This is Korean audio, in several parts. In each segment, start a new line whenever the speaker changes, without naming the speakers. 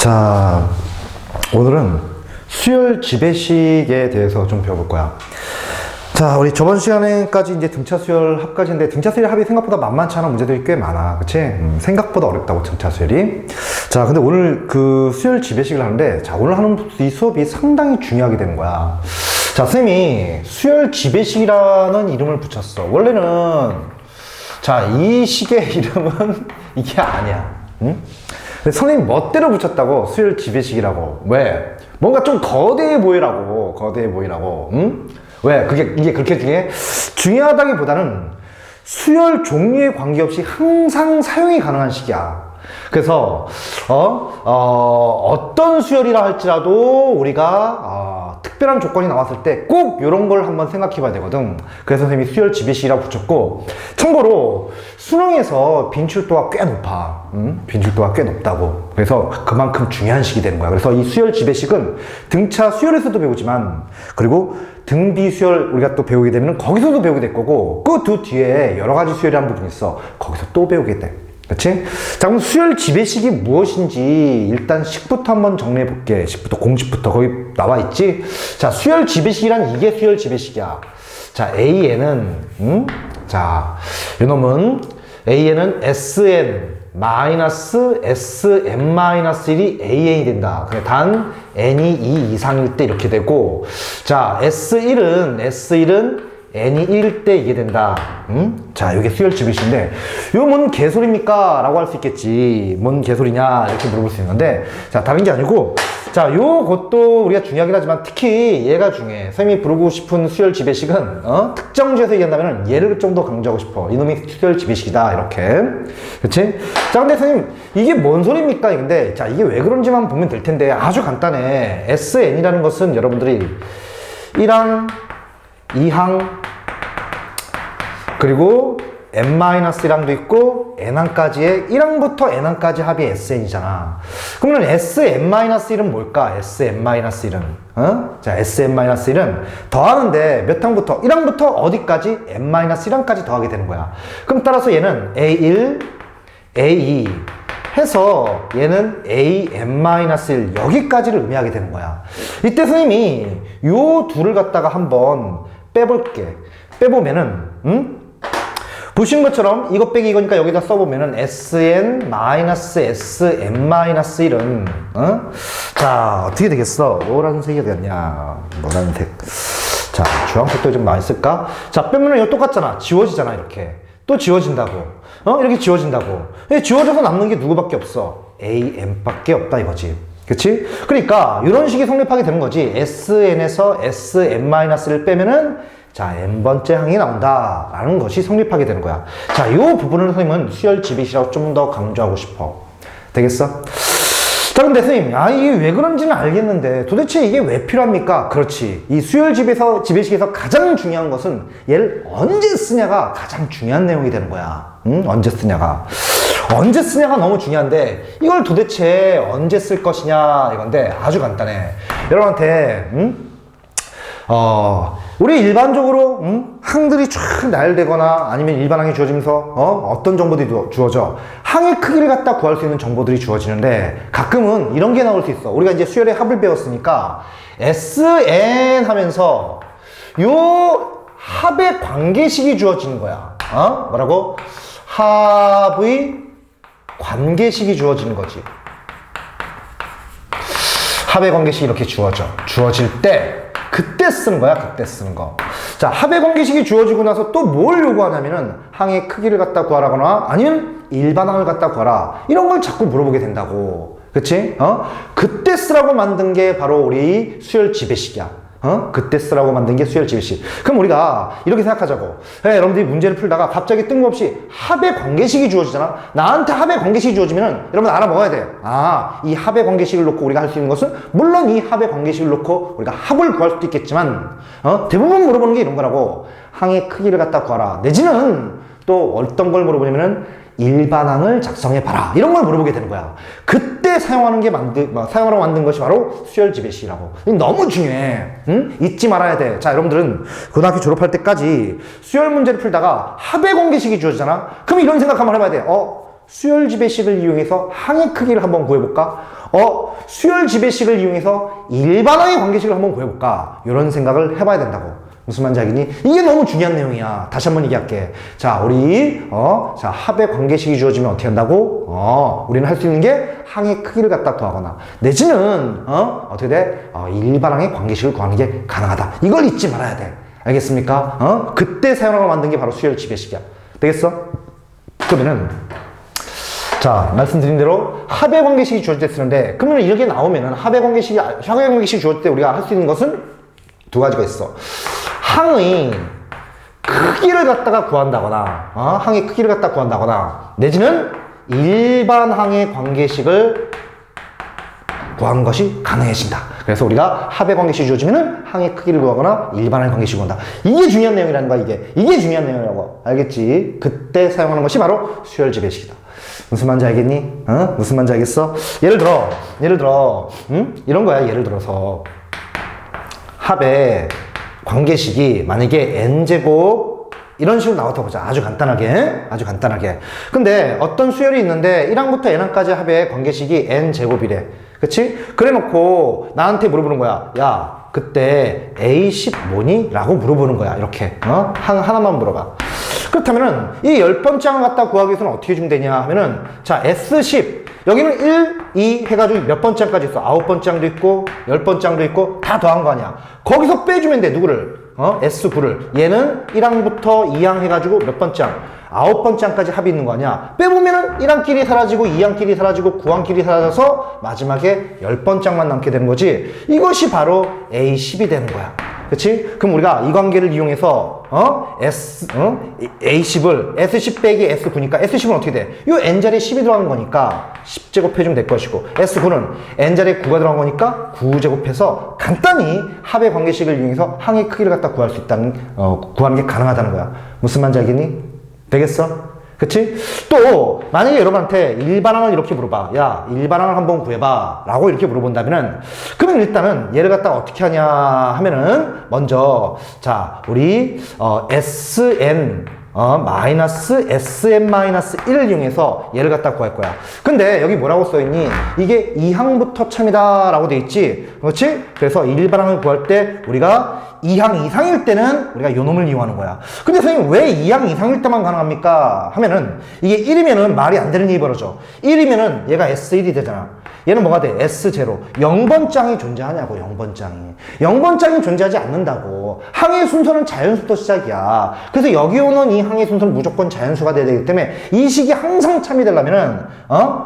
자, 오늘은 수열 지배식에 대해서 좀 배워볼 거야. 자, 우리 저번 시간에까지 이제 등차 수열 합까지인데 등차 수열 합이 생각보다 만만치 않은 문제들이 꽤 많아. 그치? 생각보다 어렵다고, 등차 수열이. 자, 근데 오늘 그 수열 지배식을 하는데, 자, 오늘 하는 이 수업이 상당히 중요하게 되는 거야. 자, 선생님이 수열 지배식이라는 이름을 붙였어. 원래는, 자, 이 식의 이름은 이게 아니야. 응? 선생님 멋대로 붙였다고, 수열 지배식이라고. 왜? 뭔가 좀 거대해 보이라고, 응? 왜? 이게 그렇게 중요하다기보다는 수열 종류에 관계없이 항상 사용이 가능한 식이야. 그래서, 어떤 수열이라 할지라도 우리가, 특별한 조건이 나왔을 때 꼭 이런 걸 한번 생각해 봐야 되거든. 그래서 선생님이 수열 지배식이라고 붙였고, 참고로 수능에서 빈출도가 꽤 높아. 빈출도가 꽤 높다고. 그래서 그만큼 중요한 식이 되는 거야. 그래서 이 수열 지배식은 등차 수열에서도 배우지만, 그리고 등비 수열 우리가 또 배우게 되면 거기서도 배우게 될 거고, 그 두 뒤에 여러 가지 수열이라는 부분이 있어. 거기서 또 배우게 돼. 그치? 자, 그럼 수열 지배식이 무엇인지 일단 식부터 한번 정리해 볼게. 식부터, 공식부터 거기 나와 있지? 자, 수열 지배식이란 이게 수열 지배식이야. 자, A에는, 자, 이놈은 A에는 Sn Sn-1이 AN이 된다. 그래, 단 N이 2 이상일 때 이렇게 되고, 자, S1은 N이 1일 때 이게 된다. 자, 이게 수열 지배식인데, 이거 뭔 개소리입니까? 라고 할 수 있겠지. 뭔 개소리냐? 이렇게 물어볼 수 있는데, 자, 다른 게 아니고, 자, 요것도 우리가 중요하긴 하지만 특히 얘가 중요해. 선생님이 부르고 싶은 수열 지배식은, 특정주에서 얘기한다면 얘를 좀 더 강조하고 싶어. 이놈이 수열 지배식이다. 이렇게. 그치? 자, 근데 선생님, 이게 뭔 소리입니까? 근데, 자, 이게 왜 그런지만 보면 될 텐데, 아주 간단해. SN이라는 것은 여러분들이 1항, 2항, 그리고 n-1항도 있고 n항까지의 1항부터 n항까지 합이 SN이잖아. 그러면 Sn-1은 뭘까? Sn-1은 자, Sn-1은 더하는데 몇 항부터? 1항부터 어디까지? n-1항까지 더하게 되는 거야. 그럼 따라서 얘는 A1, A2 해서 얘는 AN-1 여기까지를 의미하게 되는 거야. 이때 선생님이 요 둘을 갖다가 한번 빼볼게. 빼보면은, 보시는 것처럼 이것 빼기 이거니까 여기다 써보면은 Sn-Sm-1은, 자, 어떻게 되겠어? 노란색이 되겠냐? 노란색. 자, 주황색도 좀 많이 쓸까? 자, 빼면은 이거 똑같잖아. 지워지잖아, 이렇게. 또 지워진다고. 이렇게 지워진다고. 지워져서 남는 게 누구밖에 없어? AM 밖에 없다, 이거지. 그치? 그러니까, 이런 식이 성립하게 되는 거지. SN에서 Sn-를 빼면은, 자, n번째 항이 나온다. 라는 것이 성립하게 되는 거야. 자, 이 부분을 선생님은 수열 지배식이라고 좀 더 강조하고 싶어. 되겠어? 자, 근데 선생님, 이게 왜 그런지는 알겠는데 도대체 이게 왜 필요합니까? 그렇지. 이 수열 지배식에서 가장 중요한 것은 얘를 언제 쓰냐가 가장 중요한 내용이 되는 거야. 언제 쓰냐가. 언제 쓰냐가 너무 중요한데 이걸 도대체 언제 쓸 것이냐 이건데 아주 간단해. 여러분한테, 우리 일반적으로 항들이 쫙 나열되거나 아니면 일반항이 주어지면서 어떤 정보들이 주어져? 항의 크기를 갖다 구할 수 있는 정보들이 주어지는데 가끔은 이런 게 나올 수 있어. 우리가 이제 수열의 합을 배웠으니까 SN 하면서 요 합의 관계식이 주어지는 거야. 뭐라고? 합의 관계식이 주어지는 거지. 합의 관계식이 이렇게 주어질 때 그때 쓰는 거야, 그때 쓰는 거. 자, 합의 관계식이 주어지고 나서 또 뭘 요구하냐면은 항의 크기를 갖다 구하라거나 아니면 일반항을 갖다 구하라. 이런 걸 자꾸 물어보게 된다고. 그치? 그때 쓰라고 만든 게 바로 우리 수열 지배식이야. 그때 쓰라고 만든 게 수열 지배식. 그럼 우리가 이렇게 생각하자고. 여러분들이 문제를 풀다가 갑자기 뜬금없이 합의 관계식이 주어지잖아. 나한테 합의 관계식이 주어지면은 여러분 알아먹어야 돼. 이 합의 관계식을 놓고 우리가 할 수 있는 것은 물론 이 합의 관계식을 놓고 우리가 합을 구할 수도 있겠지만 대부분 물어보는 게 이런 거라고. 항의 크기를 갖다 구하라. 내지는 또 어떤 걸 물어보냐면은 일반항을 작성해봐라. 이런 걸 물어보게 되는 거야. 그때 사용하라고 만든 것이 바로 수열 지배식이라고. 너무 중요해. 잊지 말아야 돼. 자, 여러분들은 고등학교 졸업할 때까지 수열 문제를 풀다가 합의 관계식이 주어지잖아? 그럼 이런 생각 한번 해봐야 돼. 수열 지배식을 이용해서 항의 크기를 한번 구해볼까? 수열 지배식을 이용해서 일반항의 관계식을 한번 구해볼까? 이런 생각을 해봐야 된다고. 무슨 말인지 알겠니? 이게 너무 중요한 내용이야. 다시 한번 얘기할게. 자, 우리, 자, 합의 관계식이 주어지면 어떻게 한다고? 우리는 할 수 있는 게 항의 크기를 갖다 구하거나, 내지는, 어떻게 돼? 일반항의 관계식을 구하는 게 가능하다. 이걸 잊지 말아야 돼. 알겠습니까? 그때 사용하고 만든 게 바로 수열 지배식이야. 되겠어? 그러면은, 자, 말씀드린 대로 합의 관계식이 주어질 때 쓰는데, 그러면 이렇게 나오면은 합의 관계식이 주어질 때 우리가 할 수 있는 것은 두 가지가 있어. 항의 크기를 갖다가 구한다거나, 항의 크기를 갖다 구한다거나, 내지는 일반 항의 관계식을 구하는 것이 가능해진다. 그래서 우리가 합의 관계식이 주어지면은 항의 크기를 구하거나 일반 항의 관계식을 구한다. 이게 중요한 내용이라는 거야, 이게. 이게 중요한 내용이라고. 알겠지? 그때 사용하는 것이 바로 수열 지배식이다. 무슨 말인지 알겠니? 무슨 말인지 알겠어? 예를 들어, 이런 거야, 예를 들어서. 합의 관계식이 만약에 n제곱 이런 식으로 나왔다고 보자. 아주 간단하게. 근데 어떤 수열이 있는데 1항부터 n항까지 합의 관계식이 n제곱이래. 그치? 그래 놓고 나한테 물어보는 거야. 야, 그때 A10 뭐니? 라고 물어보는 거야. 이렇게. 하나만 물어봐. 그렇다면은 이 10번째 항을 갖다 구하기 위해서는 어떻게 주면 되냐 하면은, 자, S10. 여기는 1, 2 해가지고 몇 번째 항까지 있어? 9번째 항도 있고 10번째 항도 있고 다 더한 거 아니야. 거기서 빼주면 돼. 누구를? S9를. 얘는 1항부터 2항 해가지고 몇 번째 항? 9번째 항까지 합이 있는 거 아니야. 빼보면은 1항끼리 사라지고 2항끼리 사라지고 9항끼리 사라져서 마지막에 10번째 항만 남게 되는 거지. 이것이 바로 A10이 되는 거야. 그치? 그럼 우리가 이 관계를 이용해서 A10을 S10 빼기 S9니까 S10은 어떻게 돼? 요 N자리에 10이 들어가는 거니까 10제곱 해주면 될 것이고, S9는 N자리에 9가 들어간 거니까 9제곱해서 간단히 합의 관계식을 이용해서 항의 크기를 갖다 구할 수 있다는, 구하는 게 가능하다는 거야. 무슨 말인지 알겠니? 되겠어? 그치? 또 만약에 여러분한테 일반항을 이렇게 물어봐. 야, 일반항을 한번 구해봐 라고 이렇게 물어본다면은, 그러면 일단은 얘를 갖다가 어떻게 하냐 하면은, 먼저 자, 우리 SN 마이너스 SM-1을 이용해서 얘를 갖다 구할 거야. 근데 여기 뭐라고 써있니? 이게 2항부터 참이다 라고 돼 있지? 그렇지? 그래서 일반항을 구할 때 우리가 2항 이상일 때는 우리가 요 놈을 이용하는 거야. 근데 선생님 왜 2항 이상일 때만 가능합니까? 하면은 이게 1이면은 말이 안 되는 일이 벌어져. 1이면은 얘가 S1이 되잖아. 얘는 뭐가 돼? S0. 0번째 항이 존재하냐고, 0번째 항이. 0번째 항이 존재하지 않는다고. 항의 순서는 자연수부터 시작이야. 그래서 여기 오는 이 항의 순서는 무조건 자연수가 돼야 되기 때문에 이 식이 항상 참이 되려면은,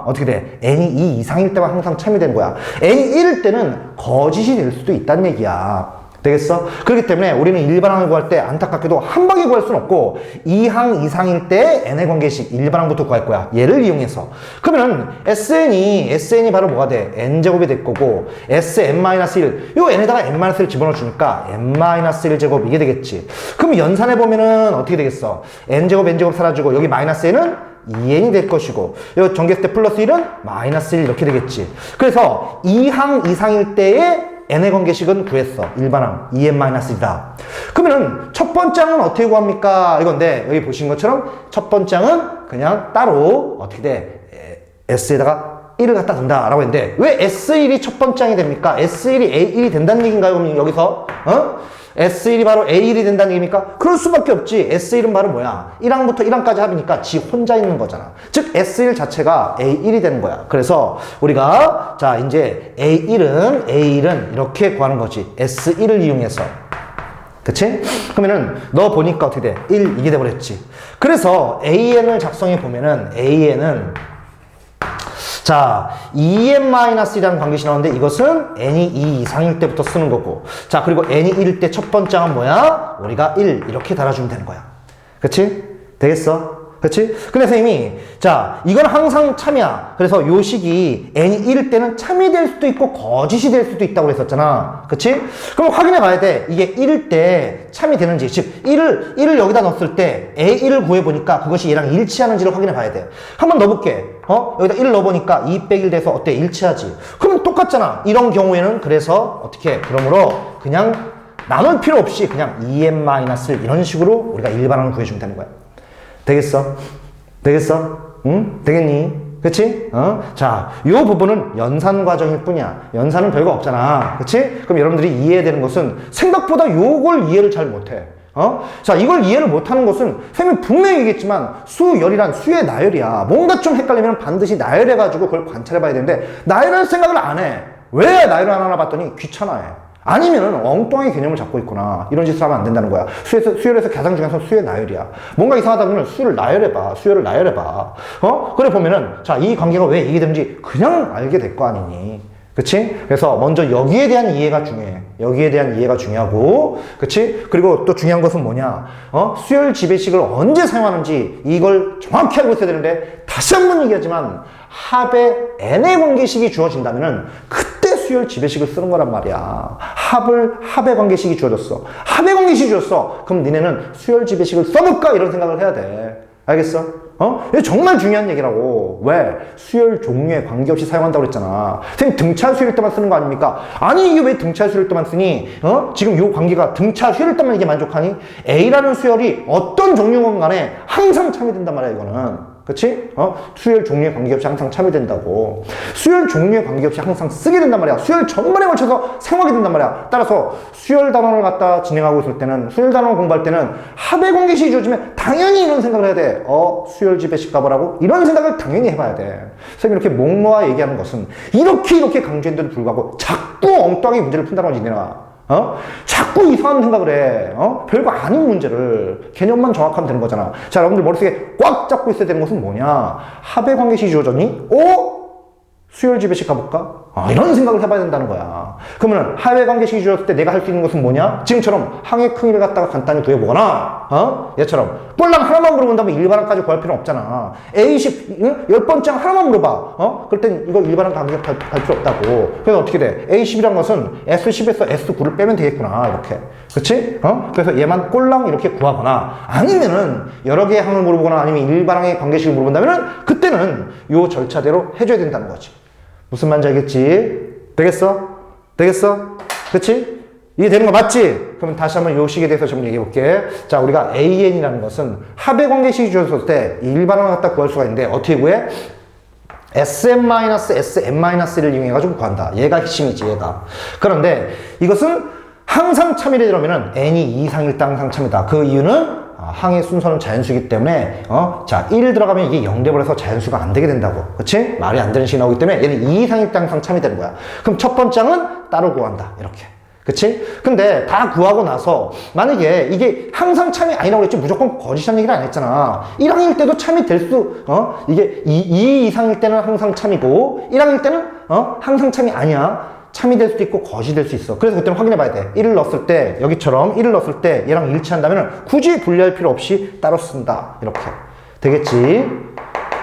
어떻게 돼? n이 2 이상일 때만 항상 참이 되는 거야. n이 1일 때는 거짓이 될 수도 있다는 얘기야. 되겠어? 그렇기 때문에 우리는 일반항을 구할 때 안타깝게도 한 방에 구할 수는 없고 2항 이상일 때 n의 관계식 일반항부터 구할 거야. 얘를 이용해서. 그러면 SN이 바로 뭐가 돼? n제곱이 될 거고, SM-1, 요 n에다가 n-1을 집어넣어 주니까 n-1제곱 이게 되겠지. 그럼 연산해 보면은 어떻게 되겠어? n제곱 사라지고 여기 마이너스 n은 2n이 될 것이고, 여기 전개했을 때 플러스 1은 마이너스 1 이렇게 되겠지. 그래서 2항 이상일 때의 n의 관계식은 구했어. 일반항 2n-1이다. 그러면은 첫 번째 항은 어떻게 구합니까? 이건데 여기 보신 것처럼 첫 번째 항은 그냥 따로 어떻게 돼? S에다가 1을 갖다 둔다 라고 했는데, 왜 S1이 첫 번째 항이 됩니까? S1이 A1이 된다는 얘기인가요? 그럼 여기서 S1이 바로 A1이 된다는 얘기입니까? 그럴 수밖에 없지. S1은 바로 뭐야? 1항부터 1항까지 합이니까 지 혼자 있는 거잖아. 즉 S1 자체가 A1이 되는 거야. 그래서 우리가 자 이제 A1은 이렇게 구하는 거지. S1을 이용해서. 그치? 그러면은 너 보니까 어떻게 돼? 1 이게 돼버렸지. 그래서 AN을 작성해 보면은 AN은 자, 2n-1이라는 관계식이 나오는데 이것은 n이 2 이상일 때부터 쓰는 거고, 자, 그리고 n이 1일 때 첫 번째 항은 뭐야? 우리가 1 이렇게 달아주면 되는 거야. 그치? 되겠어? 그치? 근데 선생님이 자, 이건 항상 참이야. 그래서 요 식이 n이 1일 때는 참이 될 수도 있고 거짓이 될 수도 있다고 그랬었잖아. 그치? 그럼 확인해 봐야 돼. 이게 1일 때 참이 되는지, 즉 1을 여기다 넣었을 때 A1을 구해보니까 그것이 얘랑 일치하는지를 확인해 봐야 돼. 한번 넣어볼게. 여기다 1을 넣어보니까 2 빼기 1 돼서 어때? 일치하지. 그러면 똑같잖아. 이런 경우에는 그래서 어떻게? 그러므로 그냥 나눌 필요 없이 그냥 2n-를 이런 식으로 우리가 일반항을 구해주면 되는 거야. 되겠어? 되겠어? 응? 되겠니? 그치? 자, 요 부분은 연산 과정일 뿐이야. 연산은 별거 없잖아. 그치? 그럼 여러분들이 이해해야 되는 것은 생각보다 요걸 이해를 잘 못해. 자, 이걸 이해를 못하는 것은 선생님이 분명히 얘기했지만 수열이란 수의 나열이야. 뭔가 좀 헷갈리면 반드시 나열해가지고 그걸 관찰해봐야 되는데 나열할 생각을 안 해. 왜 나열을 안 하나 봤더니 귀찮아해. 아니면은 엉뚱하게 개념을 잡고 있구나. 이런 짓을 하면 안 된다는 거야. 수열에서 가장 중요한 건 수의 나열이야. 뭔가 이상하다 보면 수를 나열해봐. 수열을 나열해봐. 그래 보면은 자, 이 관계가 왜 이게 되는지 그냥 알게 될 거 아니니. 그치? 그래서 먼저 여기에 대한 이해가 중요해. 여기에 대한 이해가 중요하고, 그치? 그리고 또 중요한 것은 뭐냐? 수열 지배식을 언제 사용하는지 이걸 정확히 알고 있어야 되는데, 다시 한 번 얘기하지만, 합의 n의 관계식이 주어진다면은, 그때 수열 지배식을 쓰는 거란 말이야. 합의 관계식이 주어졌어. 합의 관계식이 주어졌어. 그럼 니네는 수열 지배식을 써볼까? 이런 생각을 해야 돼. 알겠어? 이게 정말 중요한 얘기라고. 왜? 수열 종류에 관계없이 사용한다고 그랬잖아. 선생님 등차 수열 때만 쓰는 거 아닙니까? 아니 이게 왜 등차 수열 때만 쓰니? 지금 이 관계가 등차 수열 때만 이게 만족하니? A라는 수열이 어떤 종류건 간에 항상 참여된단 말이야 이거는. 그치? 수열 종류에 관계없이 항상 참여된다고. 수열 종류에 관계없이 항상 쓰게 된단 말이야. 수열 전반에 걸쳐서 사용하게 된단 말이야. 따라서 수열 단원을 갖다 진행하고 있을 때는, 수열 단원을 공부할 때는 합의 관계식이 주어지면 당연히 이런 생각을 해야 돼. 수열 지배식 가보라고? 이런 생각을 당연히 해봐야 돼. 선생님이 이렇게 목 놓아 얘기하는 것은 이렇게 강조했는데도 불구하고 자꾸 엉뚱하게 문제를 푼다는 거지, 내가. 자꾸 이상한 생각을 해. 별거 아닌 문제를. 개념만 정확하면 되는 거잖아. 자, 여러분들 머릿속에 꽉 잡고 있어야 되는 것은 뭐냐? 합의 관계식이 주어졌니? 수열 지배식 가볼까? 이런 생각을 해봐야 된다는 거야. 그러면 합의 관계식이 주어졌을 때 내가 할 수 있는 것은 뭐냐? 지금처럼 항의 크기를 갖다가 간단히 구해보거나, 얘처럼 꼴랑 하나만 물어본다면 일반항까지 구할 필요는 없잖아. A10, 10번째 하나만 물어봐. 그럴 땐 이거 일반항 가격 갈 필요 없다고. 그래서 어떻게 돼? A10이란 것은 S10에서 S9를 빼면 되겠구나. 이렇게. 그치? 그래서 얘만 꼴랑 이렇게 구하거나, 아니면은 여러 개의 항을 물어보거나 아니면 일반항의 관계식을 물어본다면은 그때는 요 절차대로 해줘야 된다는 거지. 무슨 말인지 알겠지? 되겠어? 그치? 이해되는 거 맞지? 그럼 다시 한번 요 식에 대해서 좀 얘기해 볼게. 자, 우리가 AN이라는 것은 합의 관계식이 주어졌을 때 일반항을 갖다 구할 수가 있는데 어떻게 구해? SM-SM-1을 이용해가지고 구한다. 얘가 핵심이지, 얘가. 그런데 이것은 항상 참이래 이러면은 n이 이상일 때 항상 참이다. 그 이유는 항의 순서는 자연수이기 때문에 자, 1 들어가면 이게 0 돼버려서 자연수가 안 되게 된다고. 그치? 말이 안 되는 식이 나오기 때문에 얘는 2 이상일 때 항상 참이 되는 거야. 그럼 첫 번째 항은 따로 구한다. 이렇게. 그치? 근데 다 구하고 나서 만약에 이게 항상 참이 아니라고 했지 무조건 거짓이라는 얘기를 안 했잖아. 1항일 때도 참이 될 수, 이게 2 이상일 때는 항상 참이고 1항일 때는 항상 참이 아니야. 참이 될 수도 있고 거짓이 될 수 있어. 그래서 그때는 확인해 봐야 돼. 1을 넣었을 때 여기처럼 1을 넣었을 때 얘랑 일치한다면 굳이 분리할 필요 없이 따로 쓴다. 이렇게 되겠지?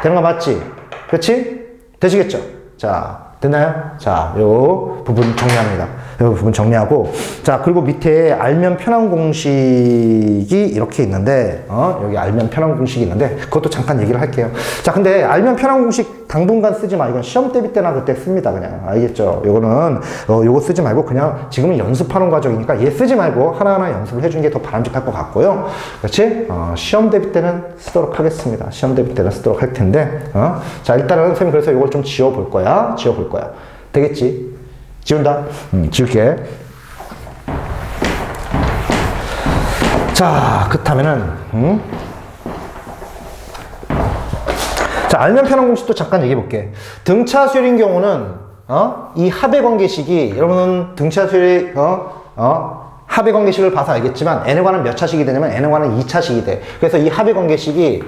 되는 거 맞지? 그렇지? 되시겠죠? 자, 됐나요? 자, 요 부분 정리합니다. 요 부분 정리하고, 자, 그리고 밑에 알면 편한 공식이 이렇게 있는데, 여기 알면 편한 공식이 있는데, 그것도 잠깐 얘기를 할게요. 자, 근데 알면 편한 공식 당분간 쓰지 마. 이건 시험 대비 때나 그때 씁니다. 그냥. 알겠죠? 요거는, 요거 쓰지 말고 그냥 지금은 연습하는 과정이니까 얘 쓰지 말고 하나하나 연습을 해주는 게 더 바람직할 것 같고요. 그렇지? 시험 대비 때는 쓰도록 하겠습니다. 시험 대비 때는 쓰도록 할 텐데, 자, 일단은 선생님 그래서 요걸 좀 지워볼 거야. 되겠지? 지운다? 지울게. 자, 그렇다면은, 자, 알면 편한 공식도 잠깐 얘기해 볼게. 등차 수열인 경우는, 이 합의 관계식이, 여러분은 등차 수열의, 합의 관계식을 봐서 알겠지만, n에 관한 몇 차식이 되냐면, n에 관한 2차식이 돼. 그래서 이 합의 관계식이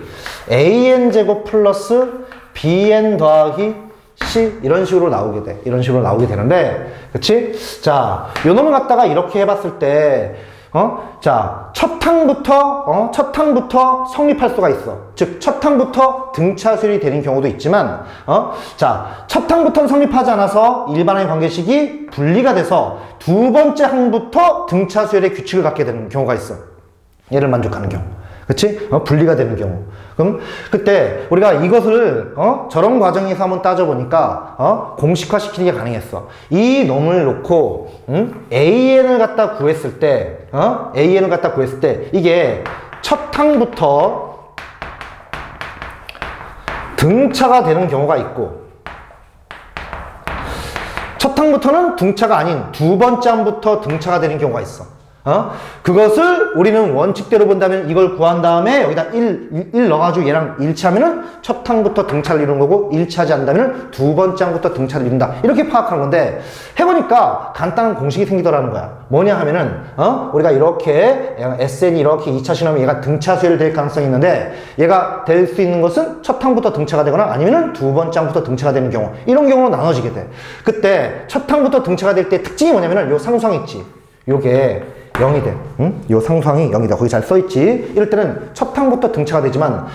an제곱 플러스 bn 더하기 C 이런 식으로 나오게 돼. 이런 식으로 나오게 되는데, 그치? 자, 요 놈을 갖다가 이렇게 해봤을 때, 자, 첫 항부터 성립할 수가 있어. 즉, 첫 항부터 등차 수열이 되는 경우도 있지만, 자, 첫 항부터는 성립하지 않아서 일반항의 관계식이 분리가 돼서 두 번째 항부터 등차 수열의 규칙을 갖게 되는 경우가 있어. 얘를 만족하는 경우. 그치? 분리가 되는 경우. 그럼 그때 우리가 이것을 저런 과정에서 한번 따져보니까 공식화 시키는 게 가능했어. 이 놈을 놓고 AN을 갖다 구했을 때 AN을 갖다 구했을 때 이게 첫 항부터 등차가 되는 경우가 있고, 첫 항부터는 등차가 아닌 두 번째 항부터 등차가 되는 경우가 있어. 그것을 우리는 원칙대로 본다면 이걸 구한 다음에 여기다 1 넣어가지고 얘랑 일치하면은 첫 항부터 등차를 이루는 거고, 일치하지 않는다면 두 번째 항부터 등차를 이룬다. 이렇게 파악하는 건데, 해보니까 간단한 공식이 생기더라는 거야. 뭐냐 하면은, 우리가 이렇게, SN이 이렇게 2차 신호면 얘가 등차 수열이 될 가능성이 있는데, 얘가 될 수 있는 것은 첫 항부터 등차가 되거나 아니면은 두 번째 항부터 등차가 되는 경우, 이런 경우로 나눠지게 돼. 그때 첫 항부터 등차가 될 때 특징이 뭐냐면은 요 상수항 있지. 요게 0이 돼. 요 상수항이 0이다. 거기 잘 써있지. 이럴 때는 첫 항부터 등차가 되지만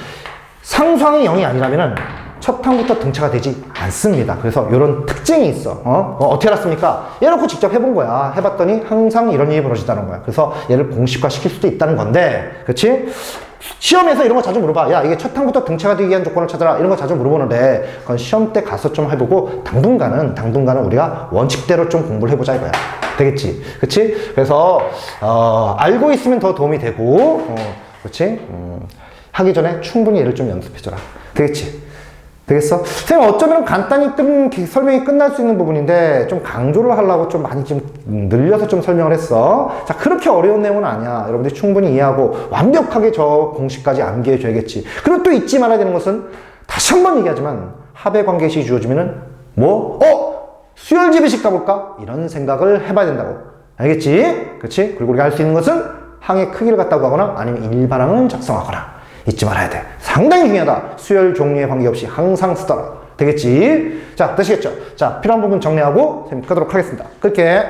상수항이 0이 아니라면은 첫 항부터 등차가 되지 않습니다. 그래서 이런 특징이 있어. 어떻게 알았습니까? 얘놓고 직접 해본 거야. 해봤더니 항상 이런 일이 벌어진다는 거야. 그래서 얘를 공식화 시킬 수도 있다는 건데, 그치? 시험에서 이런 거 자주 물어봐. 야, 이게 첫 항부터 등차가 되기 위한 조건을 찾아라. 이런 거 자주 물어보는데, 그건 시험 때 가서 좀 해보고, 당분간은 우리가 원칙대로 좀 공부를 해보자 이거야. 되겠지? 그치? 그래서, 알고 있으면 더 도움이 되고, 그치? 하기 전에 충분히 얘를 좀 연습해줘라. 되겠지? 되겠어? 선생님, 어쩌면 간단히 설명이 끝날 수 있는 부분인데, 좀 강조를 하려고 좀 많이 좀 늘려서 좀 설명을 했어. 자, 그렇게 어려운 내용은 아니야. 여러분들이 충분히 이해하고 완벽하게 저 공식까지 암기해 줘야겠지. 그리고 또 잊지 말아야 되는 것은, 다시 한 번 얘기하지만, 합의 관계식이 주어지면은, 수열집의식 가볼까? 이런 생각을 해봐야 된다고. 알겠지? 그치? 그리고 우리가 할 수 있는 것은, 항의 크기를 갖다 구하거나, 아니면 일반항을 작성하거나. 잊지 말아야 돼. 상당히 중요하다. 수열 종류에 관계없이 항상 쓰더라. 되겠지? 자, 되시겠죠? 자, 필요한 부분 정리하고 선생님 끄도록 하겠습니다. 끌게.